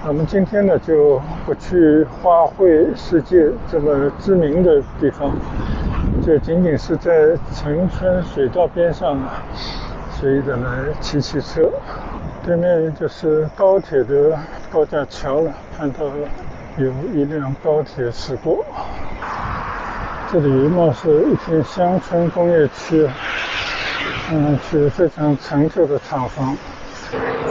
我们今天呢就不去花卉世界这么知名的地方，就仅仅是在城村水道边上随意的来骑车。对面就是高铁的高架桥了，看到有一辆高铁驶过。这里貌似一片乡村工业区，看上去非常陈旧的厂房。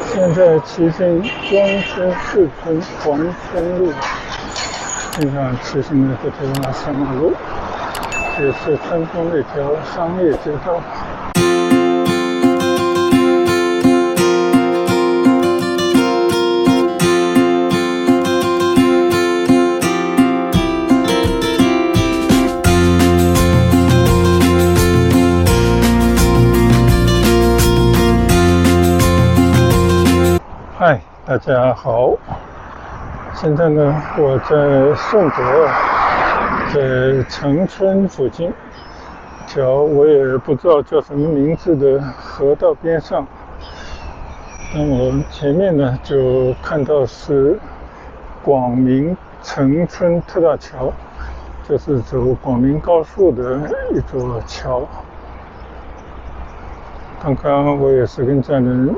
现在骑进庄村四村黄村路，经常骑行的这条小马路，也是村中的一条商业街道。嗨，大家好！现在呢，我在顺德，在城村附近一条我也不知道叫什么名字的河道边上。那我前面呢就看到是广明城村特大桥，就是走广明高速的一座桥。刚刚我也是跟家人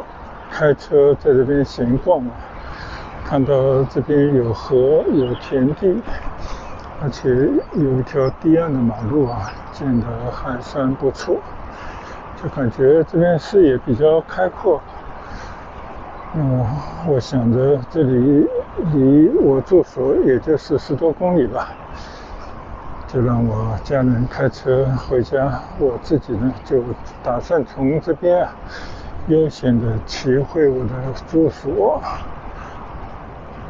开车在这边闲逛，看到这边有河有田地，而且有一条堤岸的马路建得还算不错，就感觉这边视野比较开阔。我想着这里离我住所也就是10多公里吧，就让我家人开车回家，我自己呢就打算从这边悠闲地骑回我的住所，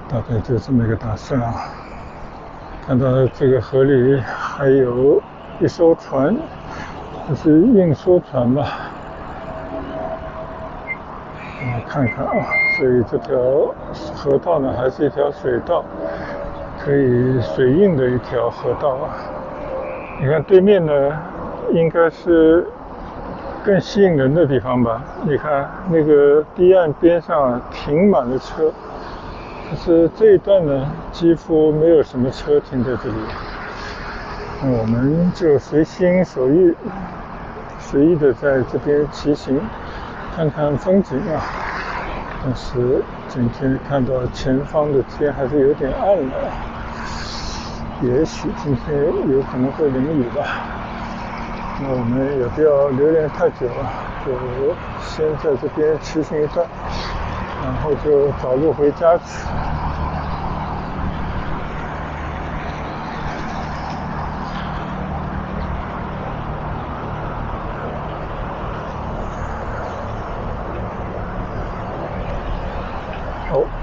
大概就这么一个打算。看到这个河里还有一艘船，这是运输船吧？我看看所以这条河道呢还是一条水道，可以水运的一条河道。你看对面呢应该是更吸引人的地方吧？你看那个堤岸边上停满了车，可是这一段呢几乎没有什么车停在这里。我们就随心所欲，随意的在这边骑行，看看风景但是今天看到前方的天还是有点暗了，也许今天有可能会淋雨吧。那我们也不要留恋太久了，就先在这边骑行一段，然后就找路回家去。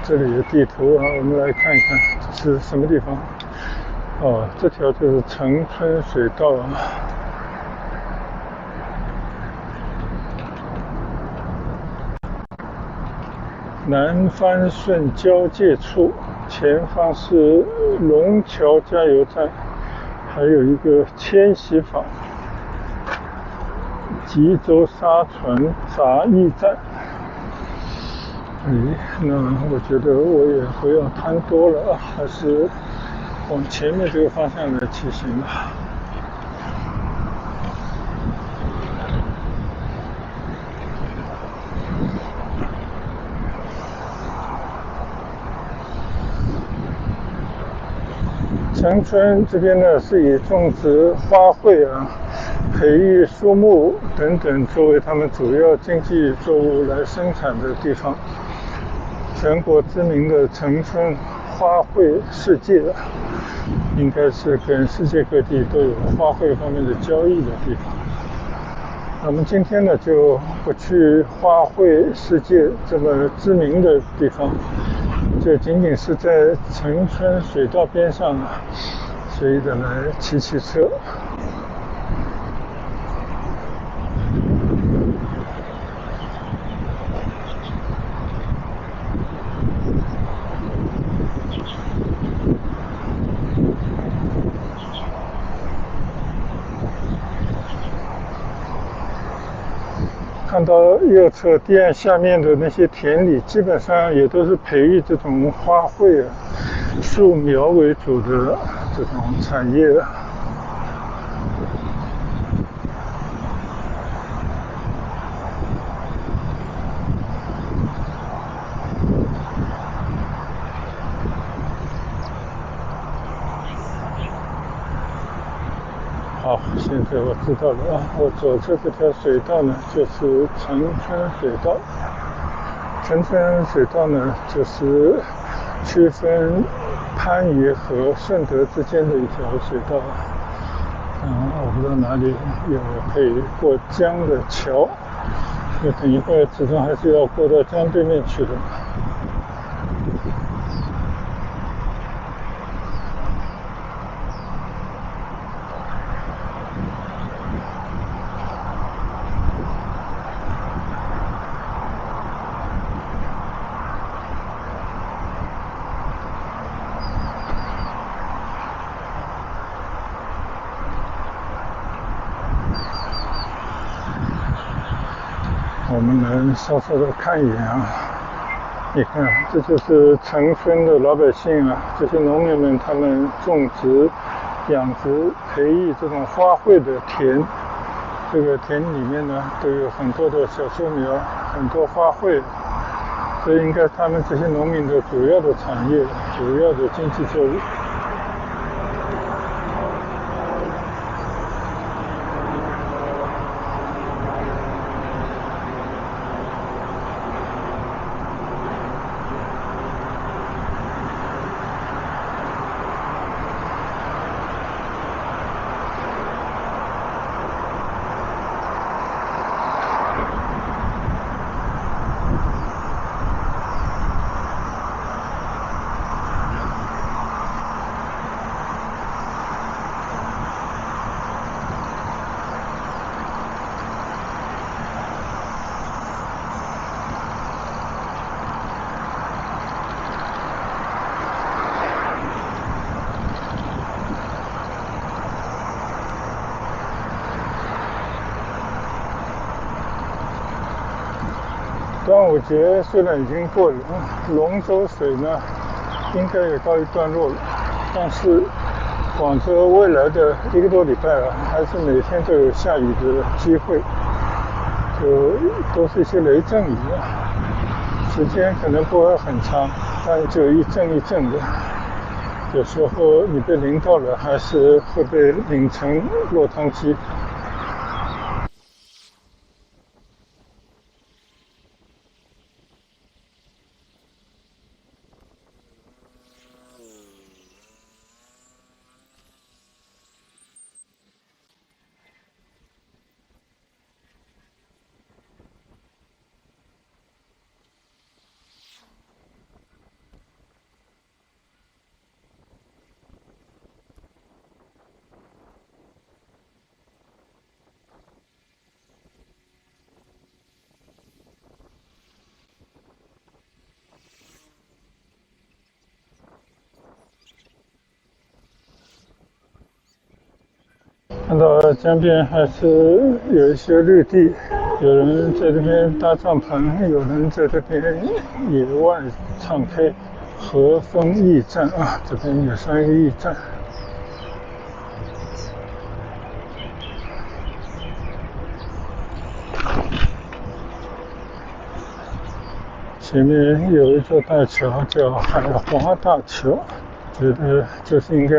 这里的地图我们来看一看这是什么地方。这条就是城村水道南番顺交界处，前方是龙桥加油站，还有一个迁徙坊，吉州沙船杂役站。那我觉得我也不要贪多了，还是往前面这个方向来骑行吧。城村这边呢是以种植花卉培育树木等等作为他们主要经济作物来生产的地方。全国知名的城村花卉世界应该是跟世界各地都有花卉方面的交易的地方。我们今天呢就不去花卉世界这么知名的地方，就仅仅是在城村水道边上随意的来骑车。看到右侧堤岸下面的那些田里，基本上也都是培育这种花卉、树苗为主的这种产业。好，现在我知道了啊，我左侧这条水道呢，就是城村水道。城村水道呢，就是区分番禺和顺德之间的一条水道。我不知道哪里有可以过江的桥，那等一会儿始终还是要过到江对面去的。我们能稍稍的看一眼啊，你看，这就是城村的老百姓啊，这些农民们他们种植、养殖、培育这种花卉的田。这个田里面呢，都有很多的小树苗，很多花卉，这应该是他们这些农民的主要的产业，主要的经济作物。端午节虽然已经过了，龙舟水呢应该也告一段落了，但是广州未来的1个多礼拜啊，还是每天都有下雨的机会，就都是一些雷阵雨啊，时间可能不会很长，但就一阵一阵的，有时候你被淋到了，还是会被淋成落汤鸡。看到江边还是有一些绿地，有人在这边搭帐篷，有人在这边野外唱 K。和风驿站啊，这边也算一个驿站。前面有一座大桥叫海华大桥，觉得就是应该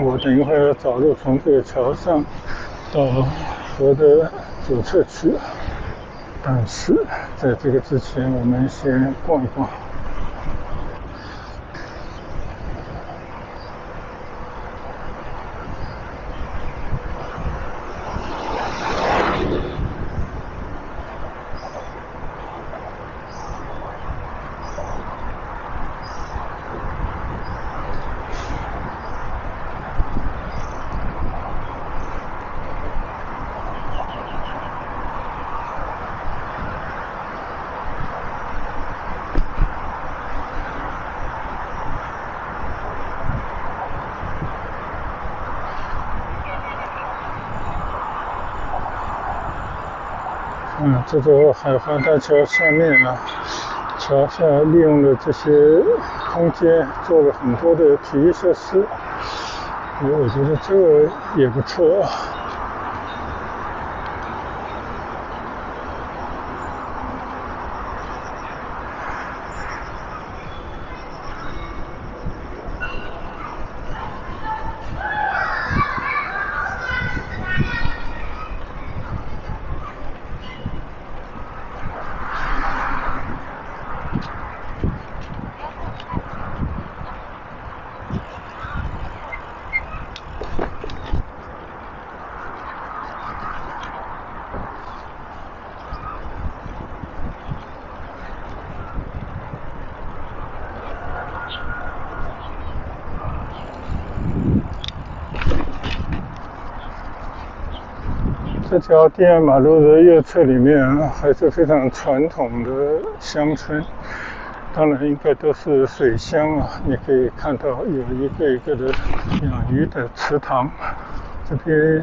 我等一会儿要找路从这个桥上到河的左侧去，但是在这个之前我们先逛一逛。这座海华大桥下面桥下利用了这些空间做了很多的体育设施，我觉得这个也不错。这条第二马路的右侧里面还是非常传统的乡村，当然应该都是水乡你可以看到有一个一个的养鱼的池塘，这边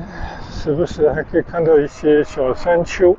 时不时还可以看到一些小山丘。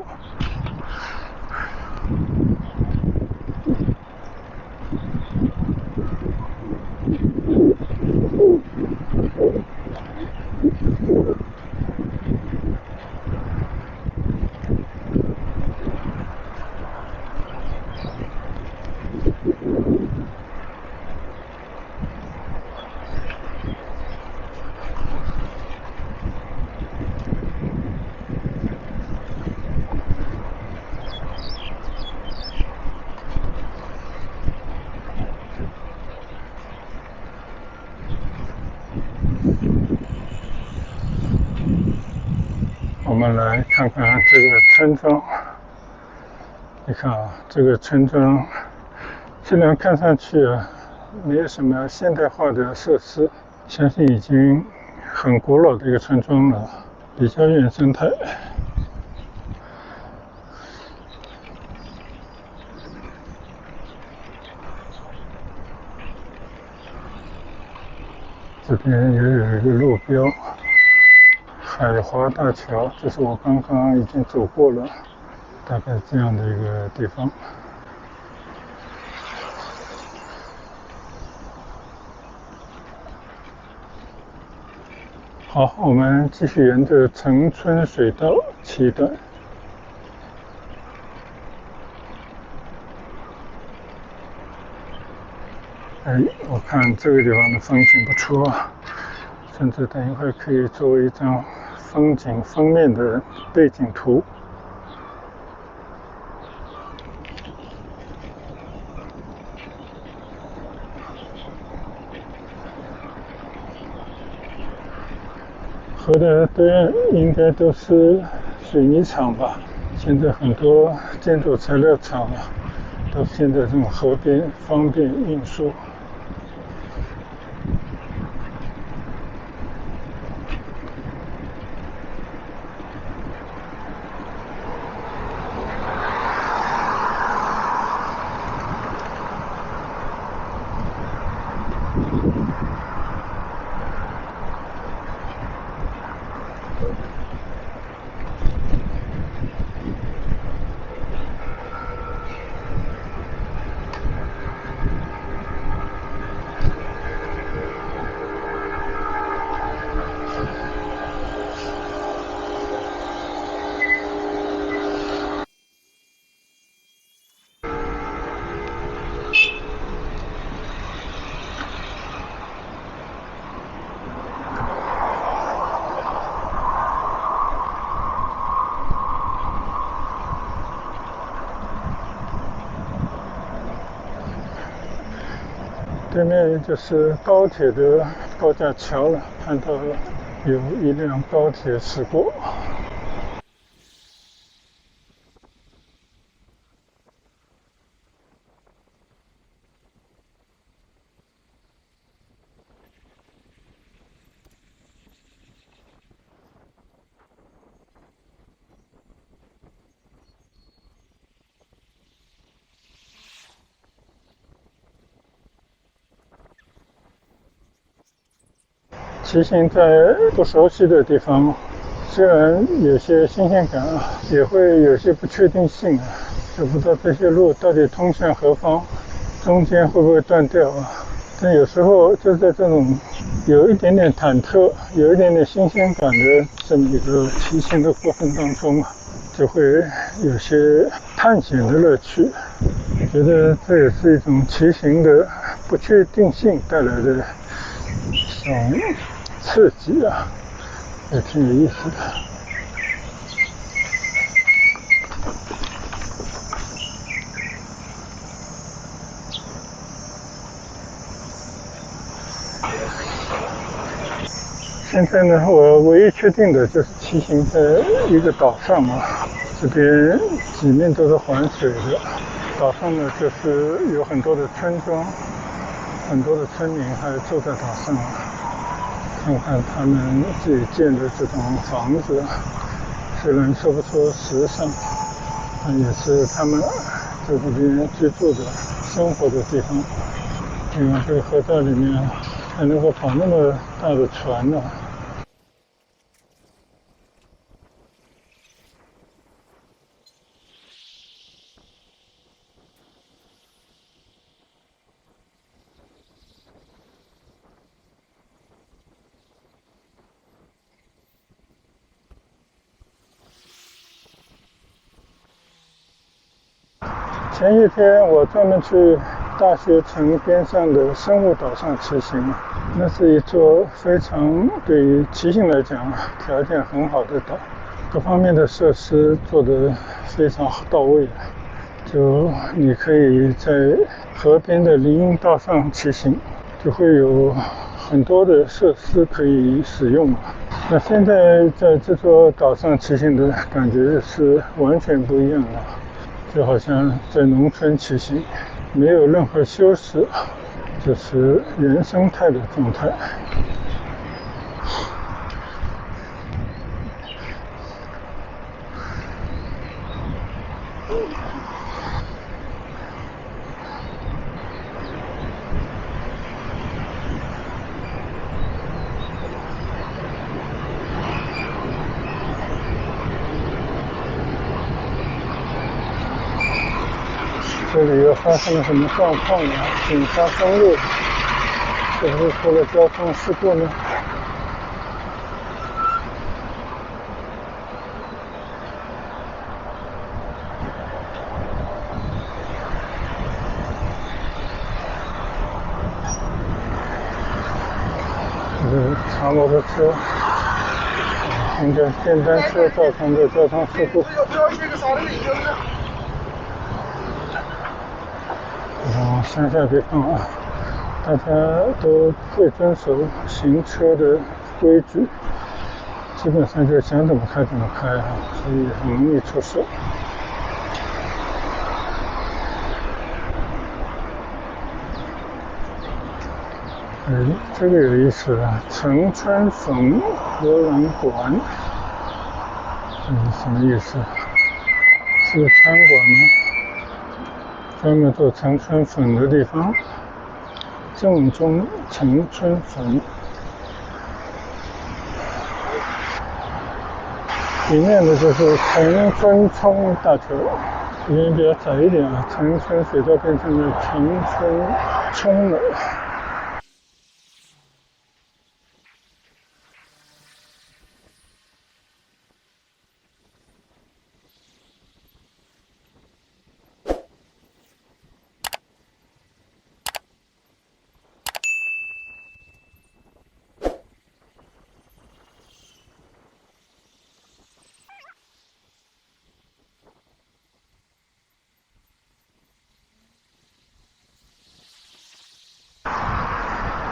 我们来看看这个村庄，你看这个村庄虽然看上去没有什么现代化的设施，相信已经很古老的一个村庄了，比较原生态。这边也有一个路标，海华大桥，这是我刚刚已经走过了，大概这样的一个地方。好，我们继续沿着城村水道7段。我看这个地方的风景不错甚至等一会儿可以作为一张风景封面的背景图。河的对岸应该都是水泥厂吧，现在很多建筑材料厂都建在这种河边，方便运输。对面就是高铁的高架桥了，看到有一辆高铁驶过。骑行在不熟悉的地方，虽然有些新鲜感也会有些不确定性啊，就不知道这些路到底通向何方，中间会不会断掉啊？但有时候就在这种有一点点忐忑、有一点点新鲜感的这么一个骑行的过程当中啊，就会有些探险的乐趣。觉得这也是一种骑行的不确定性带来的一种刺激啊，也挺有意思的。现在呢，我唯一确定的就是骑行在一个岛上嘛，这边几面都是环水的，岛上呢就是有很多的村庄，很多的村民还住在岛上，看看他们自己建的这种房子，虽然说不出时尚，但也是他们在这边居住的生活的地方。因为这个河道里面还能够跑那么大的船呢。前一天我专门去大学城边上的生物岛上骑行，那是一座非常对于骑行来讲条件很好的岛，各方面的设施做得非常到位。就你可以在河边的林荫道上骑行，就会有很多的设施可以使用。那现在在这座岛上骑行的感觉是完全不一样的。就好像在农村骑行，没有任何修饰，就是原生态的状态。这里又发生了什么状况呢？警察封路，是不是出了交通事故呢？这是骑摩托车、跟电单车造成的交通事故。乡下地方啊，大家都会遵守行车的规矩，基本上就想怎么开怎么开啊，所以很容易出事。这个有意思啊，城春粉博览馆，这是什么意思？是餐馆吗？专门做城春粉的地方，正宗城春粉。里面的就是城春冲大桥，这边比较窄一点啊，城春水道变成了城春冲了。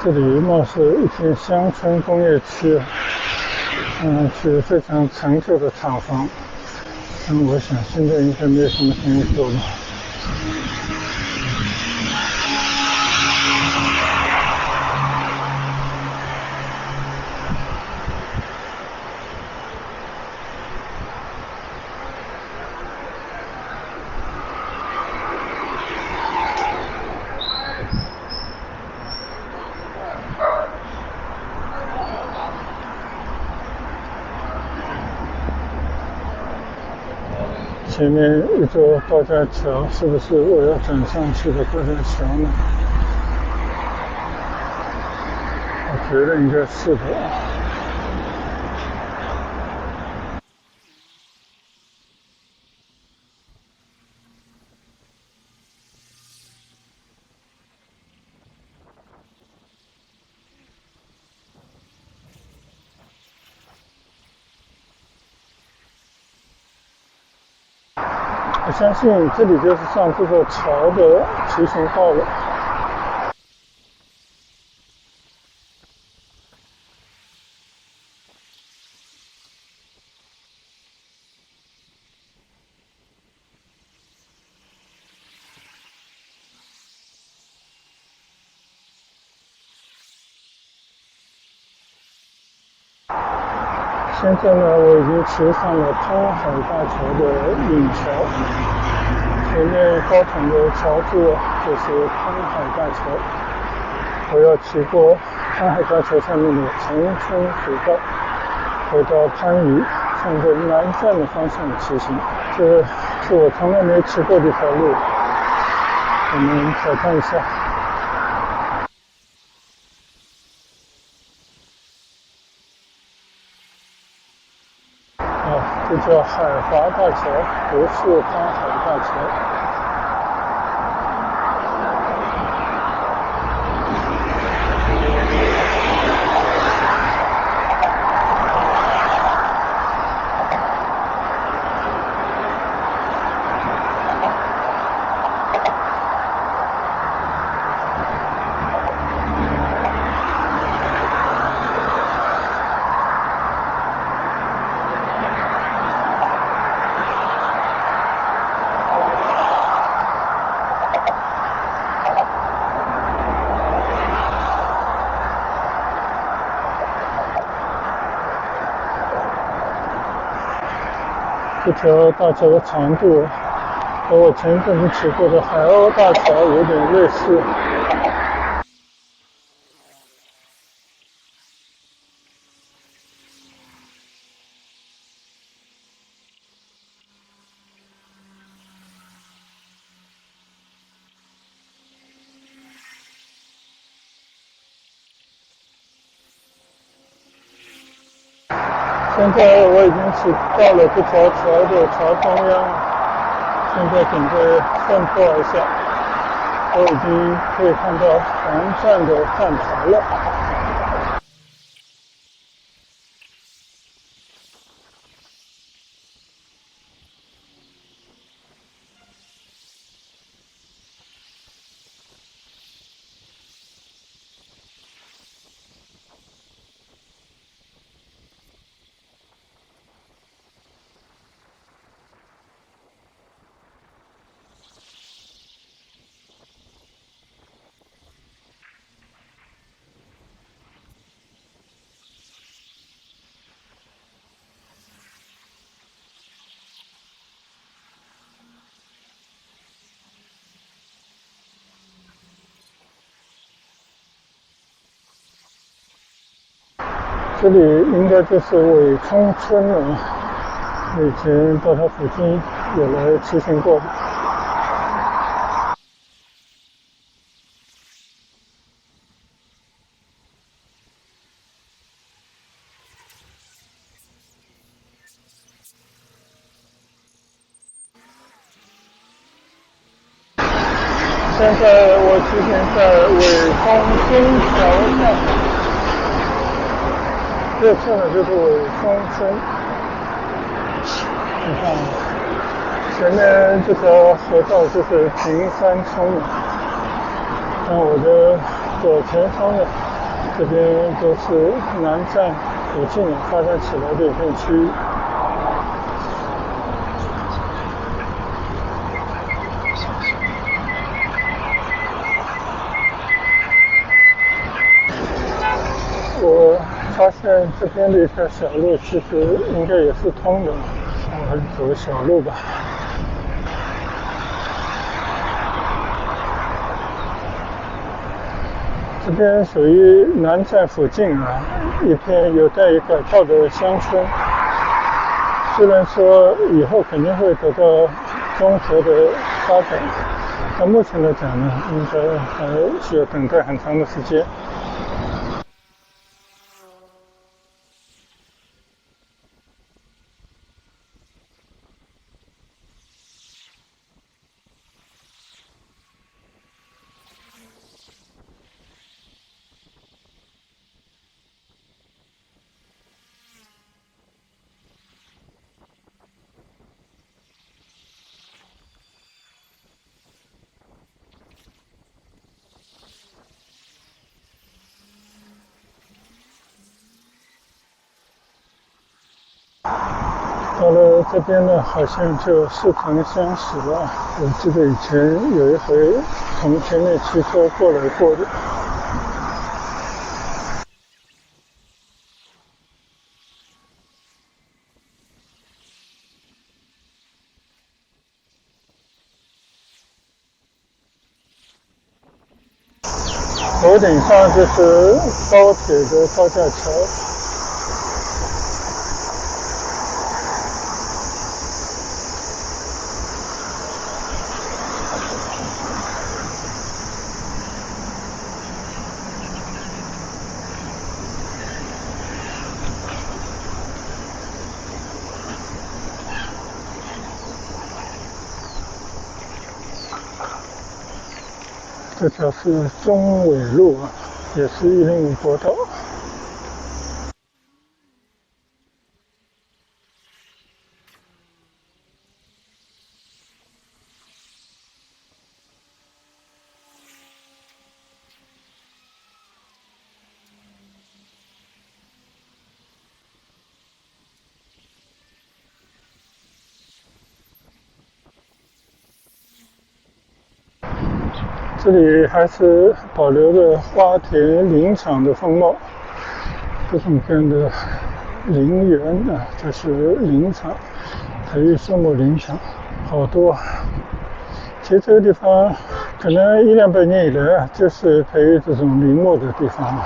这里貌似一片乡村工业区，是非常陈旧的厂房。我想现在应该没有什么生意做了。前面一座高架桥，是不是我要转上去的高架桥呢？我觉得应该是的。我相信这里就是上这座桥的骑行道了。现在呢，我已经骑上了潘海大桥的引桥，前面高耸的桥柱就是潘海大桥。我要骑过潘海大桥上面的长春水道，回到番禺，向着南站的方向骑行。这是我从来没骑过的一条路，我们挑战一下。这叫海华大桥，不是潘海大桥。这条大桥的长度和我前阵子骑过的海鸥大桥有点类似。现在我已经骑到了这条桥的桥中央，现在准备顺坡而下。我已经可以看到南站的站台了。这里应该就是伟冲村了，我以前到它附近有来骑行过的。现在我骑行在伟冲村桥上。这侧呢就是伟冲村，你看，前面这条河道就是平山村了。那我的左前方呢，这边都是南站附近发展起来的一片区域。我发现这边的一条小路其实应该也是通的，我还是走小路吧。这边属于南站附近啊，一片有待于改造的乡村。虽然说以后肯定会得到综合的发展，但目前来讲呢，应该还需要等待很长的时间。到了这边呢，好像就似曾相识了。我记得以前有一回从前面骑车过来过的。头顶上就是高铁的高架桥。这条是中纬路啊，也是105国道。这里还是保留着花田林场的风貌，各种各样的林园啊，这是林场，培育树木林场，好多。其实这个地方可能100-200年以来啊，就是培育这种林木的地方。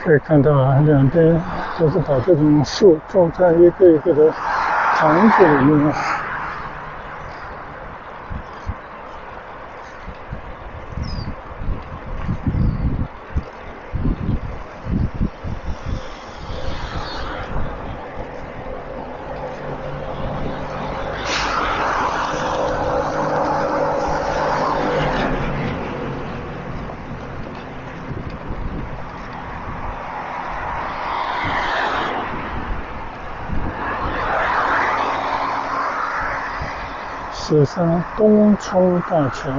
可以看到啊，两边都是把这种树种在一个一个的房子里面啊。史上东冲大桥。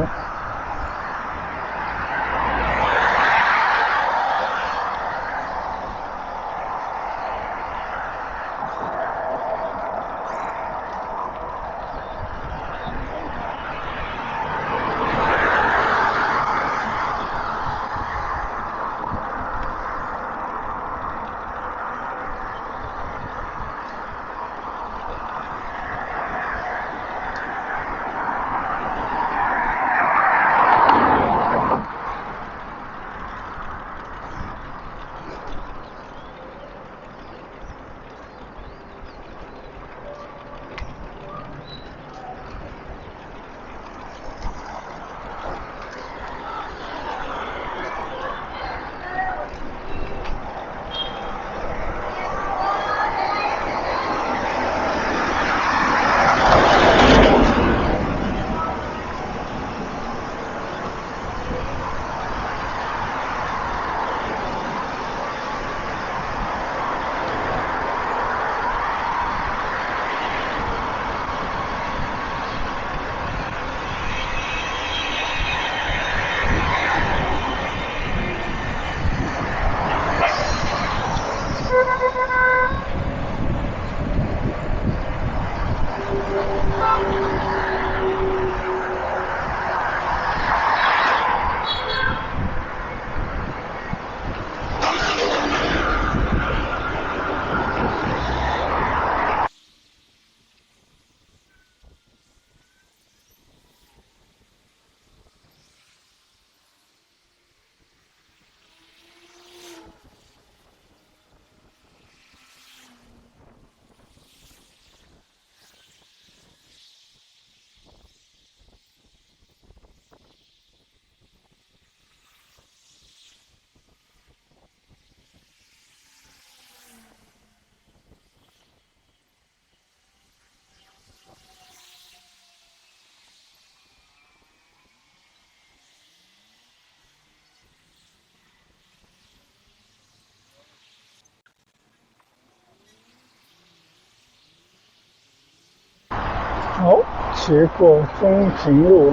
斜过中平路，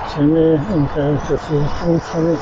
前面应该就是中村了。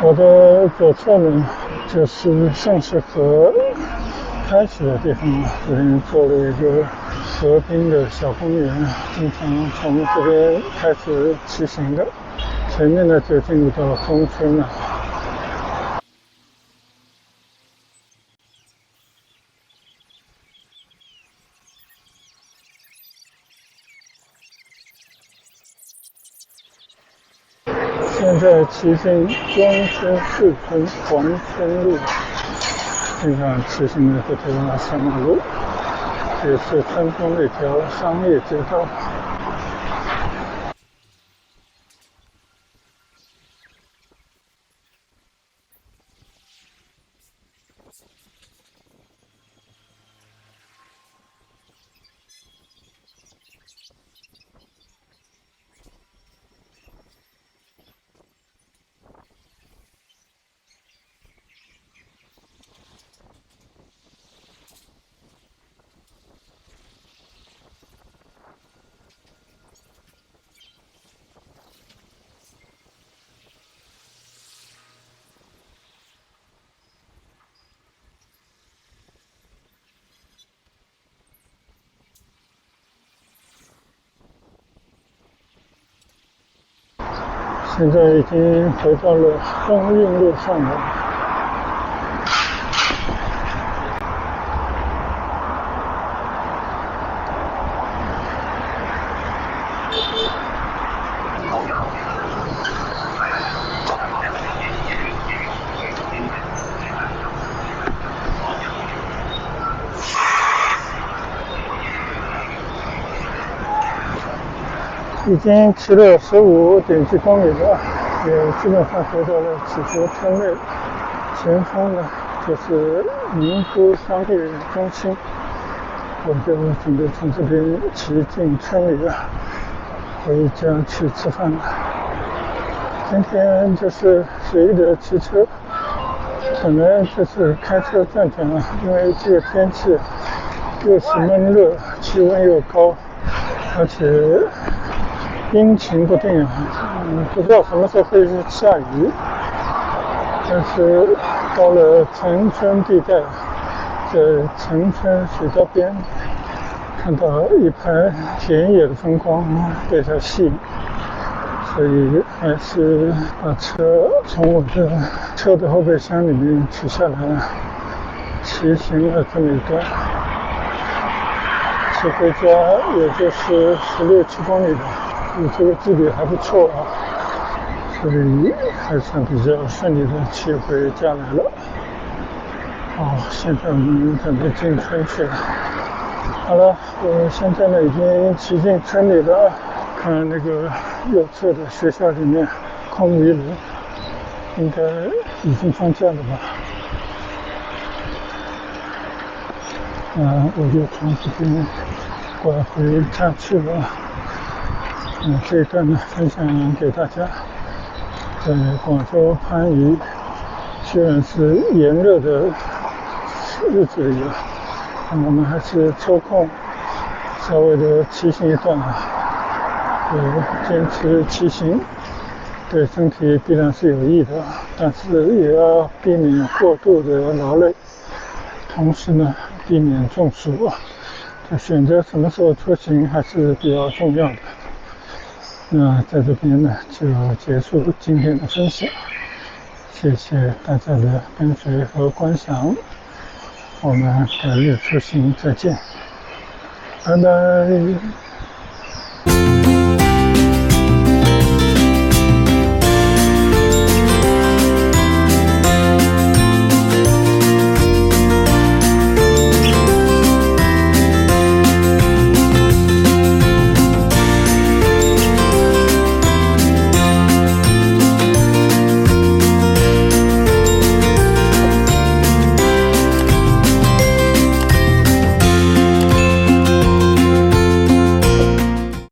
我的左侧呢，就是盛世河开始的地方，这边做了一个河滨的小公园，经常从这边开始骑行的。前面呢就进入到中村了。现在骑进中村四村环村路，经常骑行的这条小马路，也是村中的一条商业街道。现在已经回到了东运路上了。已经骑了15.几公里了，也基本上回到了芪湖村内。前方呢就是名都商业中心，我就准备从这边骑进村里了，回家去吃饭了。今天就是随意的骑车，本来就是开车转转啊，因为这个天气又是闷热，气温又高，而且阴晴不定啊，不知道什么时候会下雨。但是到了城村地带，在城村水道边，看到一排田野的风光被它吸引，所以还是把车从我的车的后备箱里面取下来，骑行了这么一段。骑回家也就是16、17公里吧。这个距离还不错啊，所以还算比较顺利的骑回家来了。现在我们准备进村去了。好了，我现在呢已经骑进村里了，看那个右侧的学校里面空无一人，应该已经放假了吧。我就从这边拐回家去了。这一段呢分享给大家，在广州番禺虽然是炎热的日子里了，我们还是抽空稍微的骑行一段坚持骑行对身体必然是有益的，但是也要避免过度的劳累，同时呢避免中暑。选择什么时候出行还是比较重要的。那在这边呢就结束今天的分享，谢谢大家的跟随和观赏，我们改日出行再见，拜拜。